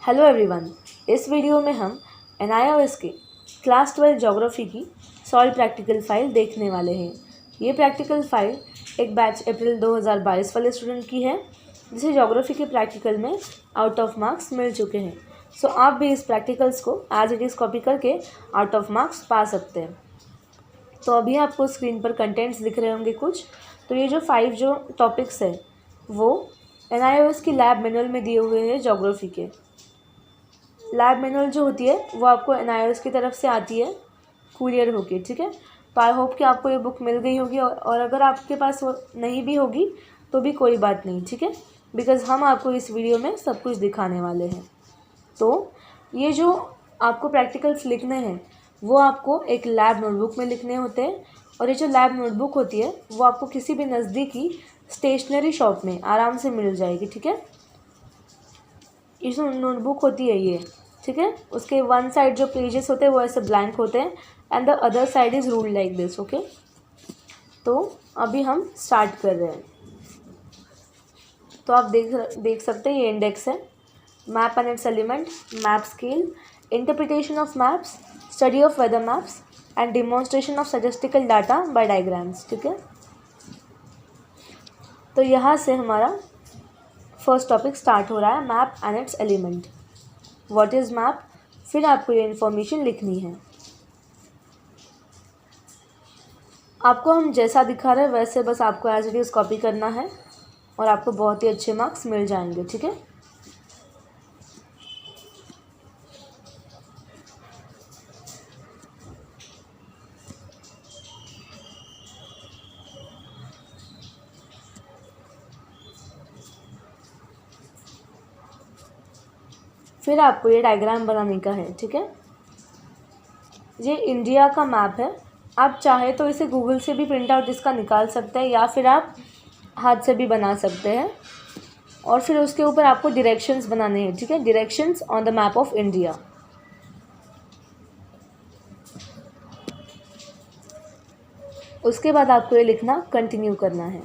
Hello everyone. इस video में हम NIOS के क्लास 12 ज्योग्राफी की सॉल्व प्रैक्टिकल फाइल देखने वाले हैं। ये प्रैक्टिकल फाइल एक बैच अप्रैल 2022 वाले स्टूडेंट की है जिसे ज्योग्राफी के प्रैक्टिकल में आउट ऑफ मार्क्स मिल चुके हैं। सो आप भी इस प्रैक्टिकल्स को एज इट इज़ कॉपी करके आउट ऑफ मार्क्स पा सकते हैं। तो अभी आपको स्क्रीन पर कंटेंट्स दिख रहे होंगे कुछ। तो ये जो 5 जो टॉपिक्स है वो NIOS की लैब मैनुअल में दिए हुए हैं। ज्योग्राफी के लैब मैनुअल जो होती है वो आपको NIOS की तरफ से आती है कुरियर होके, ठीक है। तो आई होप कि आपको ये बुक मिल गई होगी और अगर आपके पास वो नहीं भी होगी तो भी कोई बात नहीं, ठीक है, बिकॉज़ हम आपको इस वीडियो में सब कुछ दिखाने वाले हैं। तो ये जो आपको प्रैक्टिकल्स लिखने हैं वो आपको एक लैब नोटबुक में लिखने होते हैं और ये जो लैब नोटबुक होती है वो आपको किसी भी नज़दीकी स्टेशनरी शॉप में आराम से मिल जाएगी, ठीक है। ये जो नोटबुक होती है ये, ठीक है, उसके वन साइड जो पेजेस होते हैं वो ऐसे ब्लैंक होते हैं and the other side is ruled like this, okay. तो अभी हम स्टार्ट कर रहे हैं। तो आप देख सकते हैं ये इंडेक्स है, map and its element, map scale, interpretation of maps, study of weather maps and demonstration of statistical data by diagrams, ठीक है। तो यहाँ से हमारा फर्स्ट टॉपिक स्टार्ट हो रहा है, map and its element. What is map, फिर आपको ये इन्फॉर्मेशन लिखनी है। आपको हम जैसा दिखा रहे हैं वैसे बस आपको एज इट इज़ कॉपी करना है और आपको बहुत ही अच्छे मार्क्स मिल जाएंगे, ठीक है। फिर आपको ये डायग्राम बनाने का है, ठीक है। ये इंडिया का मैप है। आप चाहे तो इसे गूगल से भी प्रिंट आउट इसका निकाल सकते हैं या फिर आप हाथ से भी बना सकते हैं और फिर उसके ऊपर आपको डायरेक्शंस बनाने हैं, ठीक है, directions on the map of India. उसके बाद आपको ये लिखना कंटिन्यू करना है।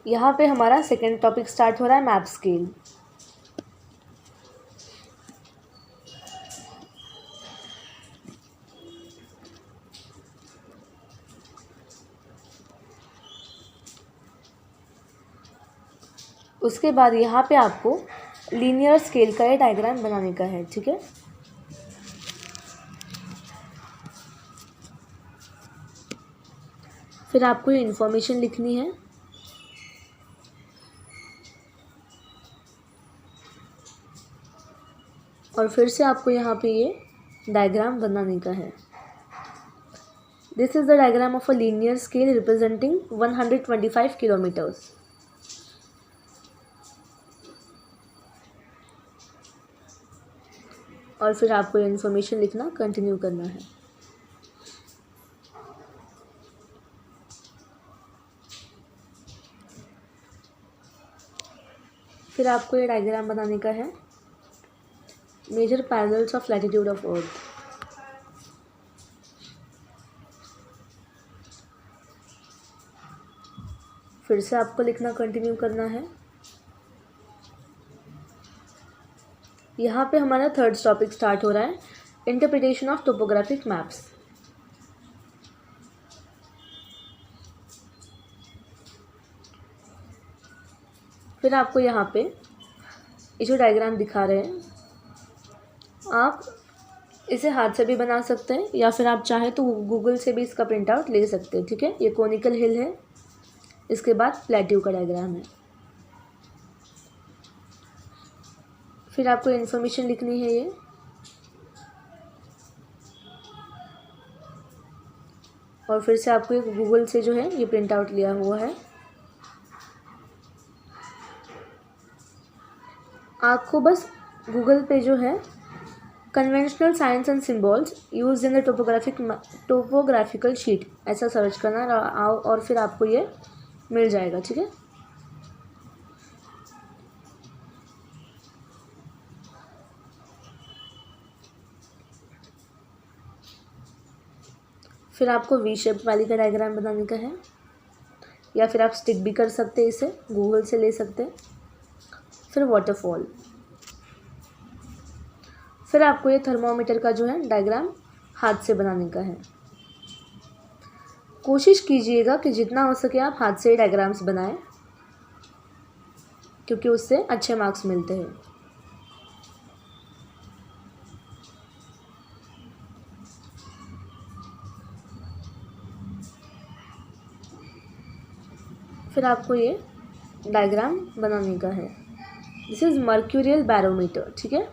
यहाँ पे हमारा सेकेंड टॉपिक स्टार्ट हो रहा है, मैप स्केल। उसके बाद यहाँ पे आपको लीनियर स्केल का ये डायग्राम बनाने का है, ठीक है। फिर आपको ये इन्फॉर्मेशन लिखनी है। और फिर से आपको यहाँ पे ये डायग्राम बनाने का है। This is the diagram of a linear scale representing 125 kilometres. और फिर आपको ये इन्फॉर्मेशन लिखना कंटिन्यू करना है। फिर आपको ये डायग्राम बनाने का है, major parallels of latitude of earth. फिर से आपको लिखना कंटिन्यू करना है। यहाँ पे हमारा थर्ड टॉपिक स्टार्ट हो रहा है, इंटरप्रिटेशन ऑफ टोपोग्राफिक मैप्स। फिर आपको यहाँ पे ये जो डायग्राम दिखा रहे हैं आप इसे हाथ से भी बना सकते हैं या फिर आप चाहें तो गूगल से भी इसका प्रिंट आउट ले सकते हैं, ठीक है। ये कोनिकल हिल है, इसके बाद प्लेट्यू का डायग्राम है। फिर आपको इन्फॉर्मेशन लिखनी है ये। और फिर से आपको एक गूगल से जो है ये प्रिंट आउट लिया हुआ है। आपको बस गूगल पे जो है conventional signs and symbols use in the topographical sheet ऐसा सर्च करना और फिर आपको ये मिल जाएगा, ठीक है। फिर आपको वी शेप वाली का डायग्राम बनाने का है। या फिर आप स्टिक भी कर सकते हैं, इसे गूगल से ले सकते हैं। फिर वाटरफॉल। फिर आपको ये थर्मोमीटर का जो है डायग्राम हाथ से बनाने का है। कोशिश कीजिएगा कि जितना हो सके आप हाथ से डायग्राम्स बनाएं, क्योंकि उससे अच्छे मार्क्स मिलते हैं। फिर आपको ये डायग्राम बनाने का है। दिस इज़ मर्क्यूरियल बैरोमीटर, ठीक है।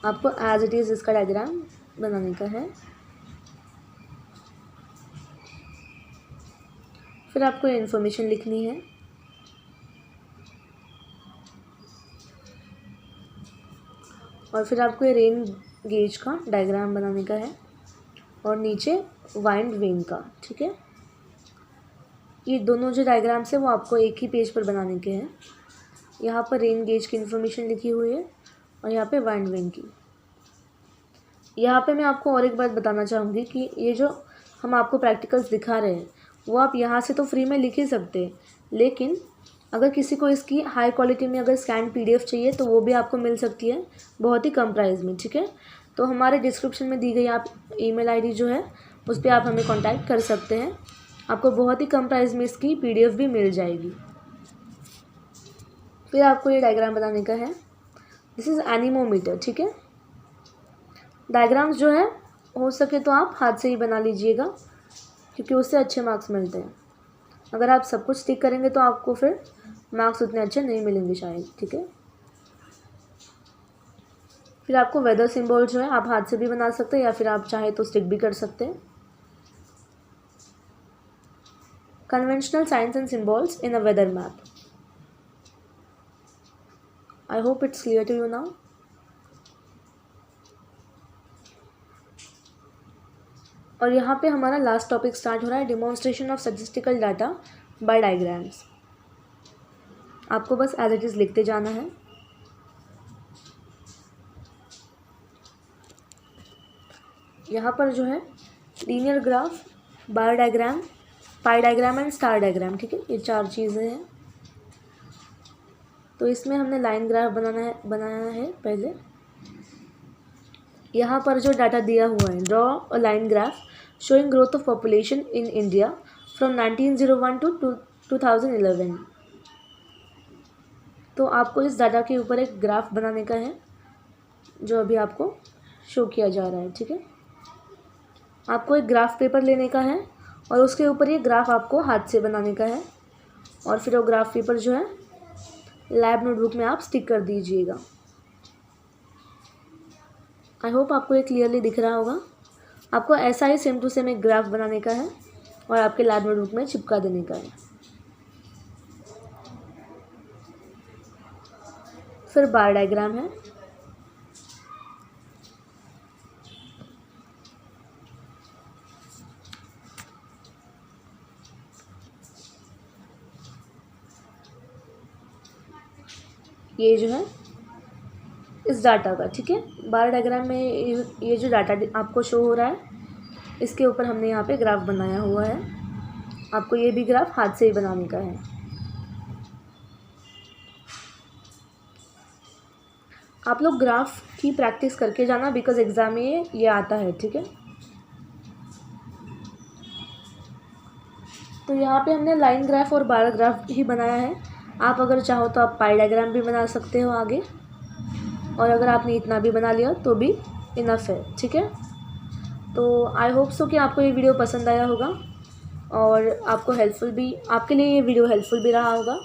आपको एज इट इज़ इसका डायग्राम बनाने का है। फिर आपको ये इन्फॉर्मेशन लिखनी है। और फिर आपको ये रेन गेज का डायग्राम बनाने का है और नीचे वाइंड वेन का, ठीक है। ये दोनों जो डायग्राम्स है वो आपको एक ही पेज पर बनाने के हैं। यहाँ पर रेन गेज की इन्फॉर्मेशन लिखी हुई है और यहाँ पे वाइंड वेन की। यहाँ पे मैं आपको और एक बात बताना चाहूँगी कि ये जो हम आपको प्रैक्टिकल्स दिखा रहे हैं वो आप यहाँ से तो फ्री में लिख ही सकते हैं, लेकिन अगर किसी को इसकी हाई क्वालिटी में अगर स्कैन PDF चाहिए तो वो भी आपको मिल सकती है बहुत ही कम प्राइस में, ठीक है। तो हमारे डिस्क्रिप्शन में दी गई आप ईमेल ID जो है उस पर आप हमें कांटेक्ट कर सकते हैं। आपको बहुत ही कम प्राइस में इसकी PDF भी मिल जाएगी। फिर आपको ये डायग्राम बनाने का है। दिस इज़ एनीमोमीटर, ठीक है। डायग्राम्स जो है हो सके तो आप हाथ से ही बना लीजिएगा, क्योंकि उससे अच्छे मार्क्स मिलते हैं। अगर आप सब कुछ टिक करेंगे तो आपको फिर मार्क्स उतने अच्छे नहीं मिलेंगे शायद, ठीक है। फिर आपको वेदर सिंबल जो है आप हाथ से भी बना सकते हैं या फिर आप चाहे तो स्टिक भी कर सकते हैं। Conventional signs and symbols in a weather map. I hope it's clear to you now. और यहाँ पे हमारा लास्ट टॉपिक स्टार्ट हो रहा है, demonstration of statistical data by diagrams. आपको बस एज इट इज़ लिखते जाना है। यहाँ पर जो है linear graph, bar diagram, pi diagram and star diagram, ठीक है। ये 4 चीज़ें हैं। तो इसमें हमने लाइन ग्राफ बनाया है पहले। यहाँ पर जो डाटा दिया हुआ है, draw a line graph showing growth of population in India from 1901 to 2011। तो आपको इस डाटा के ऊपर एक ग्राफ बनाने का है जो अभी आपको शो किया जा रहा है, ठीक है। आपको एक ग्राफ पेपर लेने का है और उसके ऊपर ये ग्राफ आपको हाथ से बनाने का है और फिर वो ग्राफ पेपर जो है लैब नोटबुक में आप स्टिक कर दीजिएगा। आई होप आपको ये क्लियरली दिख रहा होगा। आपको ऐसा ही सेम टू सेम एक ग्राफ बनाने का है और आपके लैब नोटबुक में चिपका देने का है। फिर बार डायग्राम है। ये जो है इस डाटा का, ठीक है। बार डायग्राम में ये जो डाटा आपको शो हो रहा है इसके ऊपर हमने यहाँ पे ग्राफ बनाया हुआ है। आपको ये भी ग्राफ हाथ से ही बनाने का है। आप लोग ग्राफ की प्रैक्टिस करके जाना, बिकॉज एग्ज़ाम में ये आता है, ठीक है। तो यहाँ पे हमने लाइन ग्राफ और बार ग्राफ ही बनाया है। आप अगर चाहो तो आप पाई डायग्राम भी बना सकते हो आगे, और अगर आपने इतना भी बना लिया तो भी इनफ है, ठीक है। तो आई होप सो कि आपको ये वीडियो पसंद आया होगा और आपको हेल्पफुल भी, आपके लिए ये वीडियो हेल्पफुल भी रहा होगा।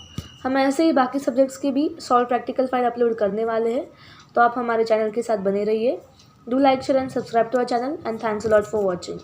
हम ऐसे ही बाकी सब्जेक्ट्स के भी सॉल्व प्रैक्टिकल फाइल अपलोड करने वाले हैं, तो आप हमारे चैनल के साथ बने रहिए। Do like, share and subscribe to our channel and thanks a lot for watching.